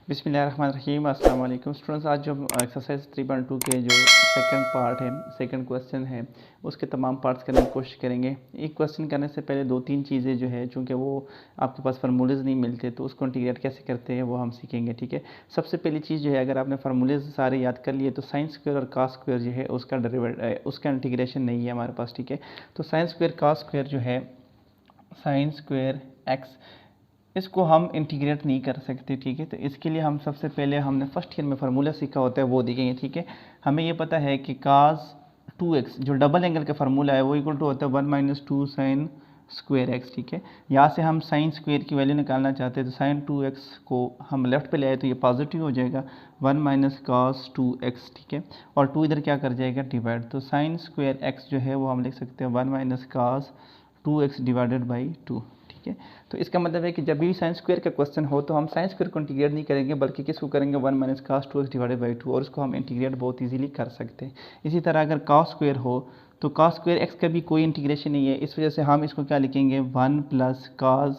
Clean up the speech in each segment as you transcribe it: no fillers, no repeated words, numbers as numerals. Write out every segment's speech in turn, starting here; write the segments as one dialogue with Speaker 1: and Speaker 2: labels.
Speaker 1: बिस्मिल्लाहिर्रहमानिर्रहीम। अस्सलाम वालेकुम स्टूडेंट्स। आज जो एक्सरसाइज 3.2 के जो सेकंड पार्ट है, सेकंड क्वेश्चन है, उसके तमाम पार्ट्स करने की कोशिश करेंगे। एक क्वेश्चन करने से पहले दो तीन चीज़ें जो है, चूँकि वो आपके पास फार्मूलेज नहीं मिलते तो उसको इंटीग्रेट कैसे करते हैं वो हम सीखेंगे। ठीक है, सबसे पहली चीज़ जो है, अगर आपने फार्मूलेज सारे याद कर लिए तो साइन स्क्वायर और कास स्क्वायर जो है उसका इंटीग्रेशन नहीं है हमारे पास। ठीक है, तो साइन स्क्वायर कास स्क्वायर जो है, साइन स्क्वायर एक्स, इसको हम इंटीग्रेट नहीं कर सकते। ठीक है, तो इसके लिए हम सबसे पहले हमने फर्स्ट ईयर में फार्मूला सीखा होता है वो देखेंगे। ठीक है, हमें ये पता है कि कास 2x जो डबल एंगल का फार्मूला है वो इक्वल टू होता है 1 - 2 साइन स्क्वायर एक्स। ठीक है, यहाँ से हम साइन स्क्वायर की वैल्यू निकालना चाहते हैं तो साइन 2x को हम लेफ्ट पे ले आए तो ये पॉजिटिव हो जाएगा 1 - cos 2x। ठीक है, और 2 इधर क्या कर जाएगा, डिवाइड, तो साइन स्क्वायर x जो है वो हम लिख सकते हैं 1 - cos 2x डिवाइडेड बाई 2। ठीक है, तो इसका मतलब है कि जब भी साइन स्क्वायर का क्वेश्चन हो तो हम साइन स्क्वायर को इंटीग्रेट नहीं करेंगे बल्कि किसको करेंगे, 1 - cos 2x डिवाइडेड बाई 2, और उसको हम इंटीग्रेट बहुत इजीली कर सकते हैं। इसी तरह अगर cos स्क्वायर हो तो cos स्क्वायर x का भी कोई इंटीग्रेशन नहीं है, इस वजह से हम इसको क्या लिखेंगे, 1 + cos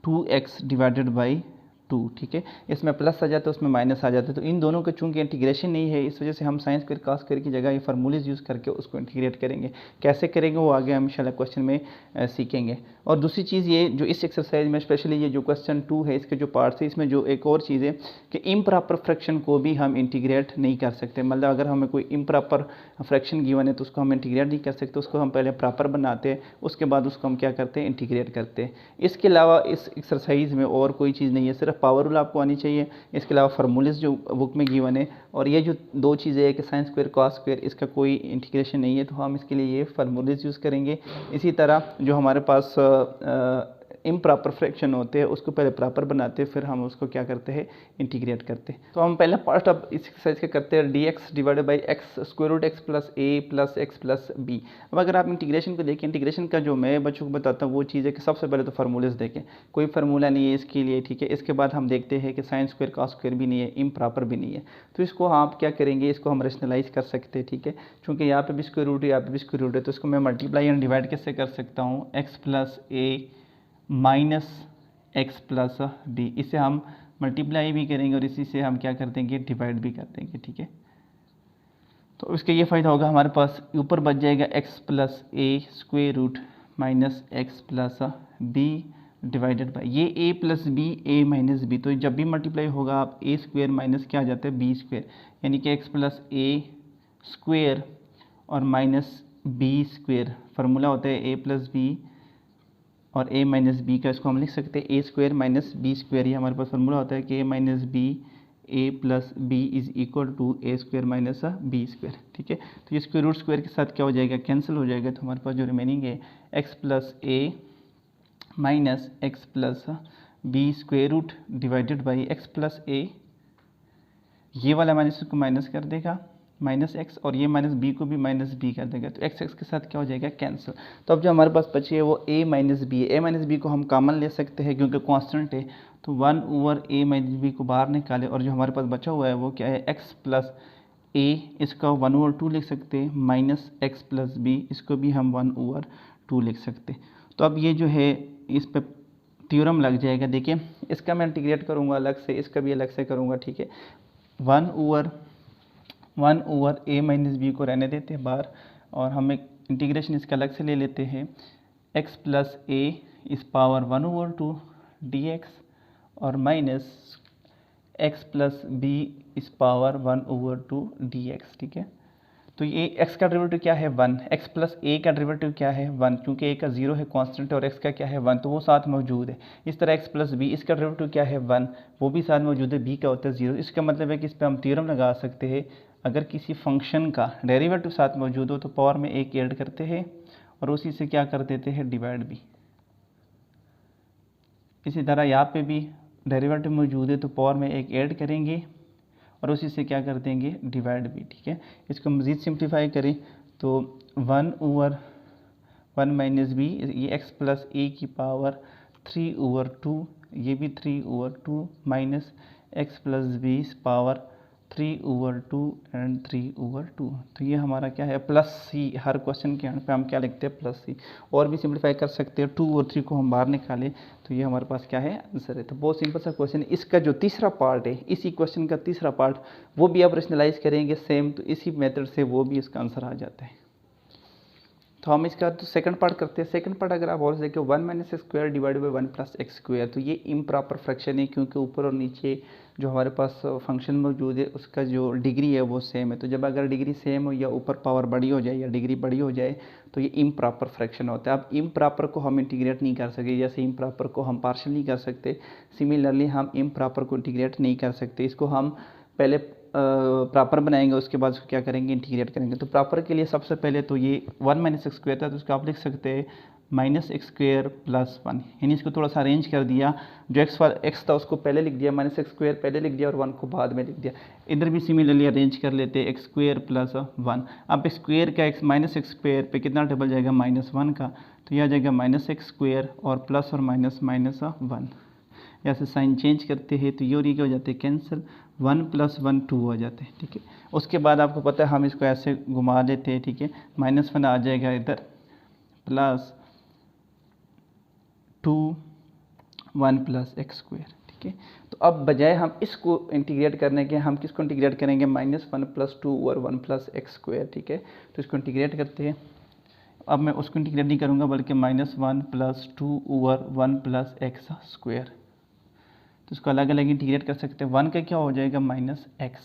Speaker 1: 2x डिवाइडेड बाई 2। ठीक है, इसमें प्लस आ जाता है उसमें माइनस आ जाता है, तो इन दोनों के चूंकि इंटीग्रेशन नहीं है इस वजह से हम साइन स्क्वायर कास स्क्वायर की जगह ये फार्मूलेज यूज़ करके उसको इंटीग्रेट करेंगे। कैसे करेंगे वो आगे हम इंशाल्लाह क्वेश्चन में सीखेंगे। और दूसरी चीज़ ये जो इस एक्सरसाइज में स्पेशली ये जो क्वेश्चन 2 है इसके जो पार्ट्स है, इसमें जो एक और चीज़ है कि इम्प्रॉपर फ्रैक्शन को भी हम इंटीग्रेट नहीं कर सकते। मतलब अगर हमें कोई इम्प्रॉपर फ्रैक्शन गिवन है तो उसको हम इंटीग्रेट नहीं कर सकते, उसको हम पहले प्रॉपर बनाते हैं, उसके बाद उसको हम क्या करते हैं, इंटीग्रेट करते हैं। इसके अलावा इस एक्सरसाइज में और कोई चीज़ नहीं है, सिर्फ पावर रूल आपको आनी चाहिए। इसके अलावा फार्मूलेज जो बुक में गिवन है, और ये जो दो चीज़ें है कि साइन स्क्वायर कॉस स्क्वायर, इसका कोई इंटीग्रेशन नहीं है तो हम इसके लिए ये फार्मूलेज यूज़ करेंगे। इसी तरह जो हमारे पास इम्प्रॉपर फ्रैक्शन होते हैं उसको पहले प्रॉपर बनाते हैं, फिर हम उसको क्या करते हैं, इंटीग्रेट करते हैं। तो हम पहला पार्ट अब इस एक्सरसाइज का करते हैं, dx divided by x square root x plus a plus x plus b. अब अगर आप इंटीग्रेशन को देखें, इंटीग्रेशन का जो मैं बच्चों को बताता हूँ वो चीज़ है कि सबसे पहले तो फार्मूलेज देखें, कोई फार्मूला नहीं है इसके लिए। ठीक है, इसके बाद हम देखते हैं कि साइन स्क्वायर कॉस स्क्वायर भी नहीं है, इम्प्रॉपर भी नहीं है, तो इसको आप क्या करेंगे, इसको हम रेशनलाइज कर सकते हैं। ठीक है, चूँकि यहाँ पे भी स्क्वायर रूट है, यहाँ पे भी स्क्वायर रूट है, तो इसको मैं मल्टीप्लाई एंड डिवाइड कैसे कर सकता हूँ, x plus A minus x plus B, इसे हम मल्टीप्लाई भी करेंगे और इसी से हम क्या कर देंगे, डिवाइड भी कर देंगे। ठीक है, तो इसका ये फ़ायदा होगा, हमारे पास ऊपर बच जाएगा x plus a square root minus x plus b divided by ये a plus b, a minus b, तो जब भी मल्टीप्लाई होगा आप ए स्क्वायर माइनस क्या आ जाता है, बी स्क्वायर, यानी कि एक्स प्लस ए स्क्वायर और माइनस बी स्क्वायर, फार्मूला होता है ए प्लस बी और ए माइनस बी का, इसको हम लिख सकते हैं A square minus B square. ये हमारे पास फार्मूला होता है कि A minus B A plus B is equal to A square minus B square. ठीक है, तो ये स्क्वायर रूट स्क्वायर के साथ क्या हो जाएगा, कैंसिल हो जाएगा, तो हमारे पास जो रिमेनिंग है X plus A minus x plus B square root divided by X plus A, ये वाला माइनस को माइनस कर देगा माइनस एक्स, और ये माइनस बी को भी माइनस बी कर देगा, तो एक्स एक्स के साथ क्या हो जाएगा, कैंसिल। तो अब जो हमारे पास बची है वो ए माइनस बी है। ए माइनस बी को हम कॉमन ले सकते हैं क्योंकि कांस्टेंट है, तो 1 / ए माइनस बी को बाहर निकाले, और जो हमारे पास बचा हुआ है वो क्या है, एक्स प्लस ए, इसका 1/2 लिख सकते हैं, माइनस एक्स प्लस बी, इसको भी हम 1/2 लिख सकते हैं। तो अब ये जो है इस पर थ्योरम लग जाएगा। देखिए, इसका मैं इंटीग्रेट करूँगा अलग से, इसका भी अलग से करूँगा। ठीक है, 1/1 ए माइनस बी को रहने देते हैं बाहर, और हम एक इंटीग्रेशन इसका अलग से ले लेते हैं, एक्स प्लस ए इस पावर 1/2 dx और माइनस एक्स प्लस बी इस पावर 1/2 dx। ठीक है, तो ये x का डेरिवेटिव क्या है, 1, x प्लस ए का डेरिवेटिव क्या है, 1, क्योंकि a का 0 है कांस्टेंट और x का क्या है, 1, तो वो साथ मौजूद है। इस तरह x प्लस बी, इसका डेरिवेटिव क्या है, 1, वो भी साथ मौजूद है, b का होता है 0। इसका मतलब है कि इस पर हम थ्योरम लगा सकते हैं, अगर किसी फंक्शन का डेरिवेटिव साथ मौजूद हो तो पावर में एक ऐड करते हैं और उसी से क्या कर देते हैं, डिवाइड भी। इसी तरह यहाँ पे भी डेरिवेटिव मौजूद है तो पावर में एक ऐड करेंगे और उसी से क्या कर देंगे, डिवाइड भी। ठीक है, इसको मज़ीद सिंप्लीफाई करें तो 1/1 माइनस बी, ये एक्स प्लस ए की पावर 3/2, ये भी 3/2 minus x plus b power 3/2 and 3/2। तो ये हमारा क्या है प्लस सी, हर क्वेश्चन के एंड पे हम क्या लिखते हैं प्लस सी। और भी सिंप्लीफाई कर सकते हैं, 2 और 3 को हम बाहर निकालें तो ये हमारे पास क्या है आंसर है। तो बहुत सिंपल सा क्वेश्चन है। इसका जो तीसरा पार्ट है, इसी क्वेश्चन का तीसरा पार्ट, वो भी आप रेशनलाइज करेंगे सेम, तो इसी मेथड से वो भी इसका आंसर आ जाता है। तो हम इसका तो सेकंड पार्ट करते हैं। सेकंड पार्ट अगर आप और देखें 1 - x² डिवाइडेड बाई 1 + x², तो ये इम्प्रॉपर फ्रैक्शन है क्योंकि ऊपर और नीचे जो हमारे पास फंक्शन मौजूद है उसका जो डिग्री है वो सेम है। तो जब अगर डिग्री सेम हो या ऊपर पावर बड़ी हो जाए या डिग्री बड़ी हो जाए तो ये इम्प्रॉपर फ्रैक्शन होता है। अब इम्प्रॉपर को हम इंटीग्रेट नहीं कर सकते, जैसे इम्प्रॉपर को हम पार्शियल नहीं कर सकते, सिमिलरली हम इम्प्रॉपर को इंटीग्रेट नहीं कर सकते। इसको हम पहले प्रॉपर बनाएंगे, उसके बाद उसको क्या करेंगे इंटीग्रेट करेंगे। तो प्रॉपर के लिए सबसे पहले तो ये 1 - x² था, तो उसको आप लिख सकते हैं -x² + 1, यानी इसको थोड़ा सा अरेंज कर दिया। जो x था उसको पहले लिख दिया, -x² पहले लिख दिया और 1 को बाद में लिख दिया। इधर भी सिमिलरली अरेंज कर लेते हैं, x² + 1। अब स्क्वेयर का -x² पे कितना टेबल जाएगा -1 का, तो यह आ जाएगा -x² और प्लस और माइनस -1। ऐसे साइन चेंज करते हैं तो ये और ये क्या हो जाते हैं कैंसिल, 1 + 1 2 हो जाते हैं, ठीक है। उसके बाद आपको पता है हम इसको ऐसे घुमा देते हैं, ठीक है, -1 आ जाएगा इधर प्लस 2 1 + x², ठीक है। तो अब बजाय हम इसको इंटीग्रेट करने के हम किसको इंटीग्रेट करेंगे, -1 + 2 और 1 + x², ठीक है। तो इसको इंटीग्रेट करते हैं। अब मैं उसको इंटीग्रेट नहीं करूँगा बल्कि -1 + 2 और 1 + x², तो इसको अलग अलग इंटीग्रेट कर सकते हैं। 1 का क्या हो जाएगा -x,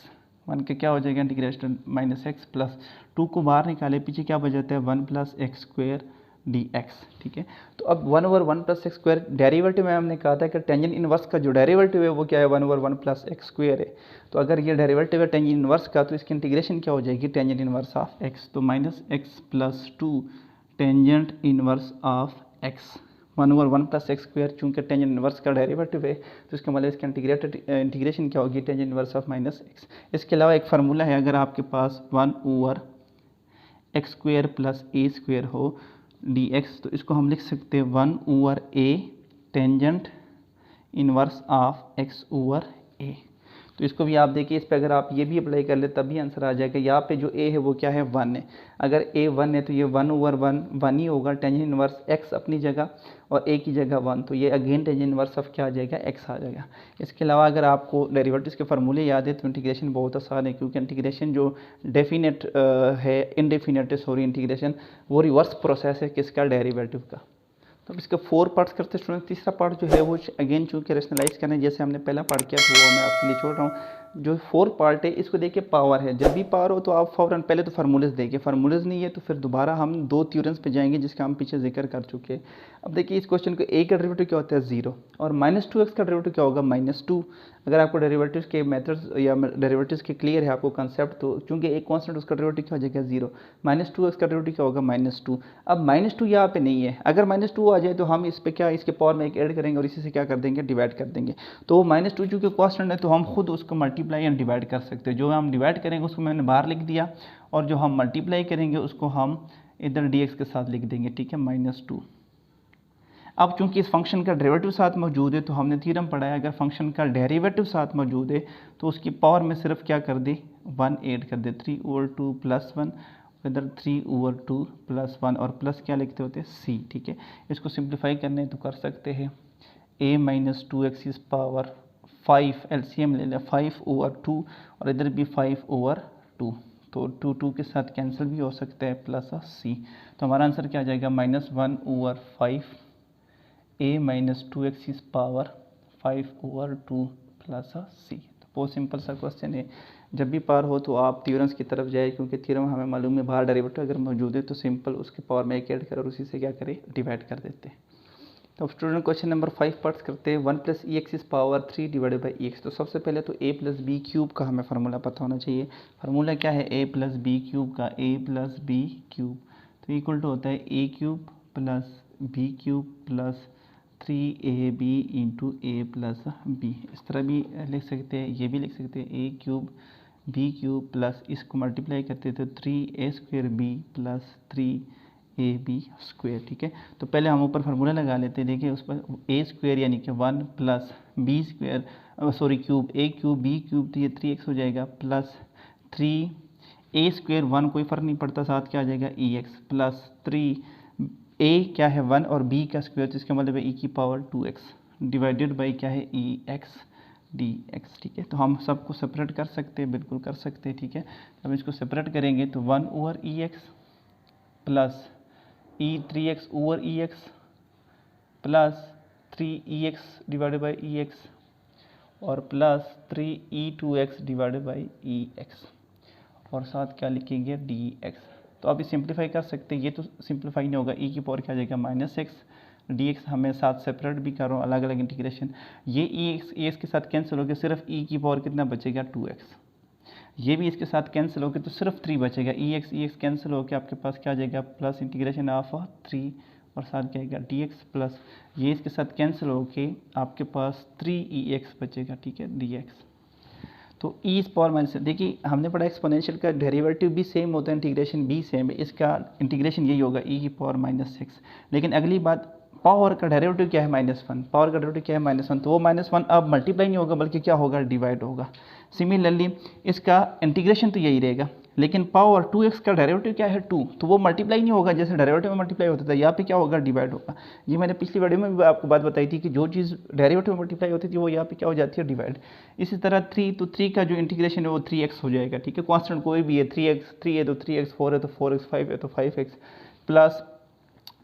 Speaker 1: 1 का क्या हो जाएगा इंटीग्रेशन -x प्लस 2 को बाहर निकाले, पीछे क्या बच जाता है 1 + x² dx, ठीक है। तो अब 1/1 + x² डेरिवेटिव में हमने कहा था कि टेंजेंट इनवर्स का जो डेरिवेटिव है वो क्या है 1/1 + x² है। तो अगर ये डेरिवेटिव है टेंजेंट इनवर्स का तो इसकी इंटीग्रेशन क्या हो जाएगी टेंजेंट इनवर्स ऑफ x, तो -x + 2 tangent inverse of x, 1/1 + x², चूँकि टेंजेंट इनवर्स का डेरिवेटिव है तो इसका मतलब इसका इंटीग्रेशन क्या होगी टेंजेंट इनवर्स ऑफ -x। इसके अलावा एक फार्मूला है, अगर आपके पास 1/x² + a² हो dx, तो इसको हम लिख सकते हैं 1/a tangent inverse of x/a। तो इसको भी आप देखिए, इस पे अगर आप ये भी अप्लाई कर ले तब भी आंसर आ जाएगा। यहाँ पे जो a है वो क्या है 1 है, अगर a 1 है तो ये 1/1 1 ही होगा, टेंजेंट इनवर्स x अपनी जगह और a की जगह 1, तो ये अगेन टेंजेंट इनवर्स ऑफ क्या आ जाएगा x आ जाएगा। इसके अलावा अगर आपको डेरिवेटिव्स के फार्मूले याद है तो इंटीग्रेशन बहुत आसान है, क्योंकि इंटीग्रेशन जो डेफिनेट है इनडेफिनेट है सॉरी इंटीग्रेशन, वो रिवर्स प्रोसेस है किसका डेरिवेटिव का। तो अब इसके 4 पार्ट्स करते हैं स्टूडेंट। तीसरा पार्ट जो है वो अगेन चूँकि रेशनलाइज करना है, जैसे हमने पहला पार्ट किया तो वो मैं आपके लिए छोड़ रहा हूँ। जो 4 पार्ट है इसको देखिए पावर है, जब भी पावर हो तो आप फ़ौरन पहले तो फार्मूलेज देखिए, फार्मूलेज नहीं है तो फिर दोबारा हम 2 थ्योरम्स पे जाएंगे जिसका हम पीछे जिक्र कर चुके हैं। अब देखिए इस क्वेश्चन को a का डेरिवेटिव क्या होता है 0 और -2x का डेरिवेटिव क्या होगा -2। अगर आपको डेरिवेटिव्स के मेथड्स या डेरिवेटिव्स के क्लियर है आपको कंसेप्ट, तो चूंकि एक कांस्टेंट उसका डेरिवेटिव क्या हो जाएगा 0, -2x का डेरिवेटिव क्या होगा -2। अब -2 यहाँ पे नहीं है, अगर -2 आ जाए तो हम इस पे क्या इसके पावर में एक ऐड करेंगे और इसी से क्या कर देंगे डिवाइड कर देंगे। तो -2 चूँकि कांस्टेंट है तो हम खुद उसको मल्टीप्लाई एंड डिवाइड कर सकते हैं। जो हम डिवाइड करेंगे उसको मैंने बाहर लिख दिया और जो हम मल्टीप्लाई करेंगे उसको हम इधर dx के साथ लिख देंगे, ठीक है -2। अब चूंकि इस फंक्शन का डेरिवेटिव साथ मौजूद है तो हमने थ्योरम पढ़ा है, अगर फंक्शन का डेरिवेटिव साथ मौजूद है तो उसकी पावर में सिर्फ क्या कर दे 1 ऐड कर दे, 3/2 + 1, इधर 3/2 + 1 और प्लस क्या लिखते होते हैं c, ठीक है। इसको सिंप्लीफाई करने तो कर सकते हैं a - 2x इस पावर 5, एलसीएम ले लें 5/2 और इधर भी 5/2, तो 2 के साथ कैंसिल भी हो सकता है प्लस c। तो हमारा आंसर क्या आ जाएगा -1/5 a - 2x इस पावर 5/2 प्लस c। तो बहुत सिंपल सा क्वेश्चन है, जब भी पावर हो तो आप थ्योरम्स की तरफ जाए, क्योंकि थ्योरम हमें मालूम है बाहर डेरिवेटिव अगर मौजूद है तो सिंपल उसके पावर में एक ऐड कर और उसी से क्या करें डिवाइड कर देते हैं। तो स्टूडेंट क्वेश्चन नंबर 5 पार्ट्स करते हैं। 1 + ex इस पावर 3 डिवाइडेड बाई एक्स। तो सबसे पहले तो a + b³ का हमें फार्मूला पता होना चाहिए। फार्मूला क्या है a + b³ का, a + b³ तो इक्वल टू होता है a³ + b³ + 3ab × a + b। इस तरह भी लिख सकते हैं, ये भी लिख सकते हैं a³ b³ प्लस इसको मल्टीप्लाई करते तो 3a² b + 3 A B square, ठीक है। तो पहले हम ऊपर फार्मूला लगा लेते हैं। देखिए उस पर ए स्क्वेयर यानी कि 1 प्लस बी स्क्वेयर क्यूब, ए क्यूब बी क्यूब, तो ये 3x हो जाएगा, प्लस 3 ए स्क्वेयर 1 कोई फ़र्क नहीं पड़ता, साथ क्या आ जाएगा ई एक्स, प्लस 3 ए क्या है 1 और बी का स्क्वेयर, तो इसका मतलब है ई की पावर 2x डिवाइडेड बाई क्या है ई एक्स डी एक्स, ठीक है। तो हम सबको सेपरेट कर सकते हैं, बिल्कुल कर सकते हैं, ठीक है। अब इसको सेपरेट करेंगे तो 1 over E X plus E 3x over E X plus 3 divided by E X और plus 3 divided by E X और साथ क्या लिखेंगे डी एक्स। तो आप ये सिंप्लीफाई कर सकते हैं, ये तो सिंप्लीफाई नहीं होगा, ई की पावर क्या आ जाएगा -x, डी एक्स हमें साथ सेपरेट भी कर रहा हूँ, अलग अलग इंटीग्रेशन, ये ई एक्स के साथ कैंसिल हो गया, सिर्फ ई की पावर कितना बचेगा 2x, ये भी इसके साथ कैंसिल हो गया तो सिर्फ 3 बचेगा, ई एक्स कैंसिल हो गया, आपके पास क्या आ जाएगा प्लस इंटीग्रेशन ऑफ 3 और साथ क्या आएगा डी एक्स, प्लस ये इसके साथ कैंसिल हो के आपके पास 3 बचेगा, ठीक है, डी एक्स। तो ई इस पावर माइनस, देखिए हमने पढ़ा एक्सपोनेंशियल का डेरिवेटिव भी सेम होता है, इंटीग्रेशन भी सेम है, इसका इंटीग्रेशन यही होगा ई की पावर -6। लेकिन अगली बात, पावर का डेरिवेटिव क्या है -1, पावर का डेरिवेटिव क्या है -1, तो वो -1 अब मल्टीप्लाई नहीं होगा बल्कि क्या होगा डिवाइड होगा। सिमिलरली इसका इंटीग्रेशन तो यही रहेगा, लेकिन पावर 2x का डेरिवेटिव क्या है 2, तो वो मल्टीप्लाई नहीं होगा, जैसे डेरिवेटिव में मल्टीप्लाई होता था, यहाँ पे क्या होगा डिवाइड होगा। ये मैंने पिछली वीडियो में भी आपको बात बताई थी कि जो चीज़ डेरिवेटिव में मल्टीप्लाई होती थी वो यहाँ पे क्या हो जाती है डिवाइड। इसी तरह 3, तो 3 का जो इंटीग्रेशन है वो 3x हो जाएगा, ठीक है, कॉन्स्टेंट कोई भी है, 3 है तो 3x, 4 है तो 4x, 5 है तो 5x, प्लस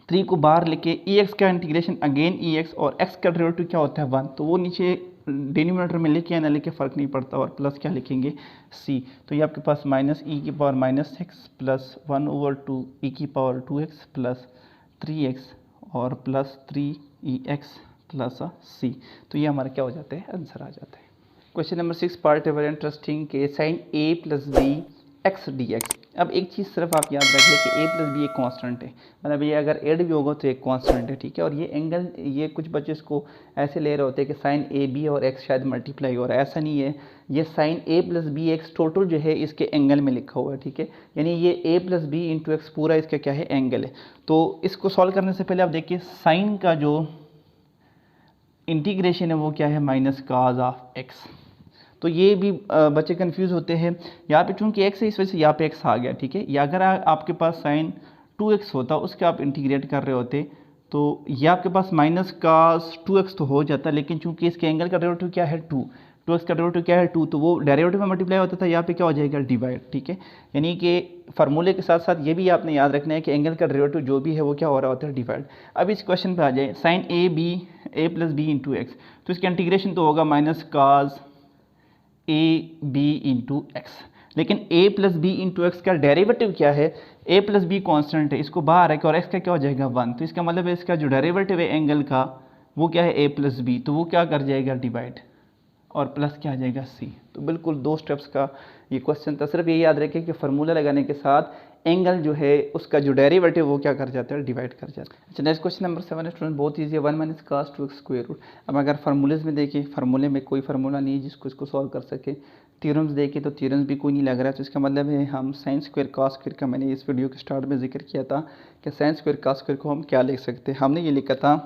Speaker 1: 3 को बाहर लेके एक्स का इंटीग्रेशन अगेन एक्स, और x का डेरिवेटिव क्या होता है 1, तो वो नीचे डिनोमिनेटर में लेके या ना लेके फ़र्क नहीं पड़ता, और प्लस क्या लिखेंगे c, तो ये आपके पास माइनस ई की पावर -6 प्लस 1/2 ई की पावर 2x प्लस 3x और प्लस 3 प्लस c, तो ये हमारा क्या हो जाता है आंसर आ जाता है। क्वेश्चन नंबर 6 पार्ट है वेरी इंटरेस्टिंग के sine a plus b x d x. अब एक चीज़ सिर्फ आप याद रख लें कि a प्लस बी एक कांस्टेंट है, मतलब ये अगर एड भी होगा तो एक कांस्टेंट है, ठीक है। और ये एंगल, ये कुछ बच्चे इसको ऐसे ले रहे होते हैं कि साइन ए बी और एक्स शायद मल्टीप्लाई हो रहा है, ऐसा नहीं है। ये sine a plus b x total जो है इसके एंगल में लिखा हुआ है, ठीक है, यानी ये a plus b into x पूरा इसका क्या है एंगल है। तो इसको सॉल्व करने से पहले आप देखिए साइन का जो इंटीग्रेशन है वो क्या है माइनस काज ऑफ एक्स, तो ये भी बच्चे कंफ्यूज होते हैं। यहाँ पे चूंकि x है इस वजह से यहाँ पे x आ गया, ठीक है। या अगर आपके पास साइन 2x होता, उसके आप इंटीग्रेट कर रहे होते, तो ये आपके पास माइनस कास 2x तो हो जाता, लेकिन चूंकि इसके एंगल का डेरिवेटिव क्या है 2x का डेरिवेटिव क्या है 2, तो वो डेरिवेटिव में मल्टीप्लाई होता था, यहाँ पे क्या हो जाएगा डिवाइड, ठीक है। यानी कि फार्मूले के साथ साथ ये भी आपने याद रखना है कि एंगल का डेरिवेटिव जो भी है वो क्या हो रहा होता है डिवाइड। अब इस क्वेश्चन पे आ जाए, sine a plus b into x, तो इसका इंटीग्रेशन तो होगा minus cos a b into x, लेकिन a plus b into x का डेरिवेटिव क्या है, a प्लस बी कॉन्स्टेंट है, इसको बाहर रखें और x का क्या हो जाएगा 1, तो इसका मतलब है इसका जो डेरिवेटिव है एंगल का वो क्या है a प्लस बी, तो वो क्या कर जाएगा डिवाइड और प्लस क्या आ जाएगा c। तो बिल्कुल 2 स्टेप्स का ये क्वेश्चन था, सिर्फ ये याद रखें कि फार्मूला लगाने के साथ एंगल जो है उसका जो डेरिवेटिव वो क्या कर जाता है डिवाइड कर जाता है। अच्छा नेक्स्ट क्वेश्चन नंबर 7 स्टूडेंट, बहुत ईजी है, 1 minus cos 2x square root. अब अगर फार्मूलेज में देखें, फार्मूले में कोई फार्मूला नहीं है जिसको इसको सॉल्व कर सके। थ्योरम्स देखें तो थ्योरम्स भी कोई नहीं लग रहा है, तो इसका मतलब है हम साइन स्क्वायर कास स्क्वायर का, मैंने इस वीडियो के स्टार्ट में जिक्र किया था कि साइन स्क्वायर कास स्क्वायर को हम क्या लिख सकते हैं। हमने ये लिखा था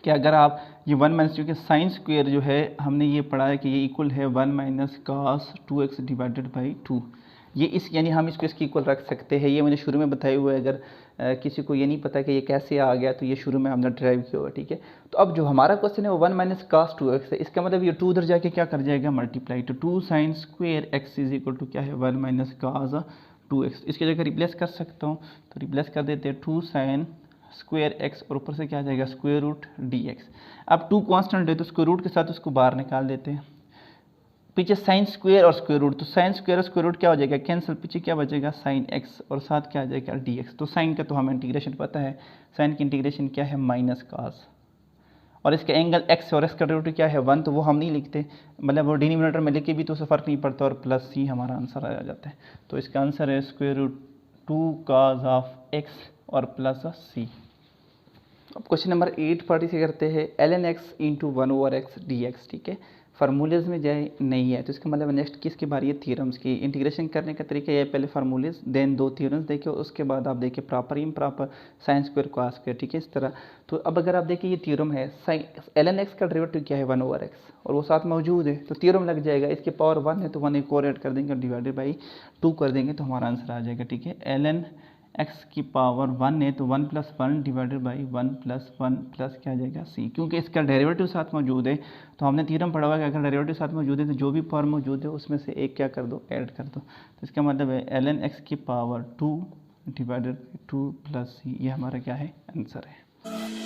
Speaker 1: कि अगर आप ये 1 माइनस, क्योंकि साइन स्क्वायर जो है हमने ये पढ़ा है कि ये इक्वल है 1 minus cos 2x divided by 2, ये इस यानी हम इसको इसके इक्वल रख सकते हैं। ये मैंने शुरू में बताया हुआ है, अगर किसी को ये नहीं पता कि ये कैसे आ गया तो ये शुरू में हमने ड्राइव किया हुआ, ठीक है। तो अब जो हमारा क्वेश्चन है वो 1 माइनस कास 2x है, इसका मतलब ये 2 उधर जाके क्या कर जाएगा मल्टीप्लाई, तो 2 sine square x is equal to क्या है 1 माइनस कास 2x। इसकी जगह रिप्लेस कर सकता हूँ, तो रिप्लेस कर देते हैं 2 साइन स्क्वायर एक्स और ऊपर से क्या आ जाएगा स्क्वायर रूट डी एक्स। अब 2 कांस्टेंट है तो स्क्वायर रूट के साथ उसको बाहर निकाल देते हैं, पीछे साइन स्क्वायर और स्क्वायर रूट, तो साइन स्क्वायर और स्क्वायर रूट क्या हो जाएगा कैंसिल, पीछे क्या बचेगा साइन एक्स और साथ क्या आ जाएगा डी एक्स। तो साइन का तो हमें इंटीग्रेशन पता है, साइन की इंटीग्रेशन क्या है माइनस कास, और इसका एंगल एक्स और एक्स का डेरिवेटिव क्या है 1, तो वो हम नहीं लिखते, मतलब वो डिनोमिनेटर में लेके भी तो उससे फ़र्क नहीं पड़ता, और प्लस सी हमारा आंसर आ जाता है। तो इसका आंसर है square root 2 cos of x और प्लस सी। अब क्वेश्चन नंबर 8 पार्टी से करते हैं ln x into 1 over x d x, ठीक है। फार्मूलेज में जाए नहीं है, तो इसका मतलब नेक्स्ट किसकी बारी है, थ्योरम्स की। इंटीग्रेशन करने का तरीका ये है, पहले फार्मूलेज देन 2 थ्योरम्स देखिए, उसके बाद आप देखिए proper improper sine square cos square, ठीक है इस तरह। तो अब अगर आप देखिए ये थ्योरम है, ln x का डेरिवेटिव क्या है 1/x, और वो साथ मौजूद है तो थ्योरम लग जाएगा। इसके पावर 1 है तो 1 एक और ऐड कर देंगे, डिवाइडेड बाई 2 कर देंगे तो हमारा आंसर आ जाएगा, ठीक है। ln x की पावर 1 है तो 1 + 1 डिवाइडेड बाई 1 + 1 प्लस क्या आ जाएगा c, क्योंकि इसका डेरिवेटिव साथ मौजूद है तो हमने थ्योरम पढ़ा हुआ है कि अगर डेरिवेटिव साथ मौजूद है तो जो भी पावर मौजूद है उसमें से एक क्या कर दो, ऐड कर दो। तो इसका मतलब है ln x की पावर 2 डिवाइडेड बाई 2 + c, ये हमारा क्या है, आंसर है।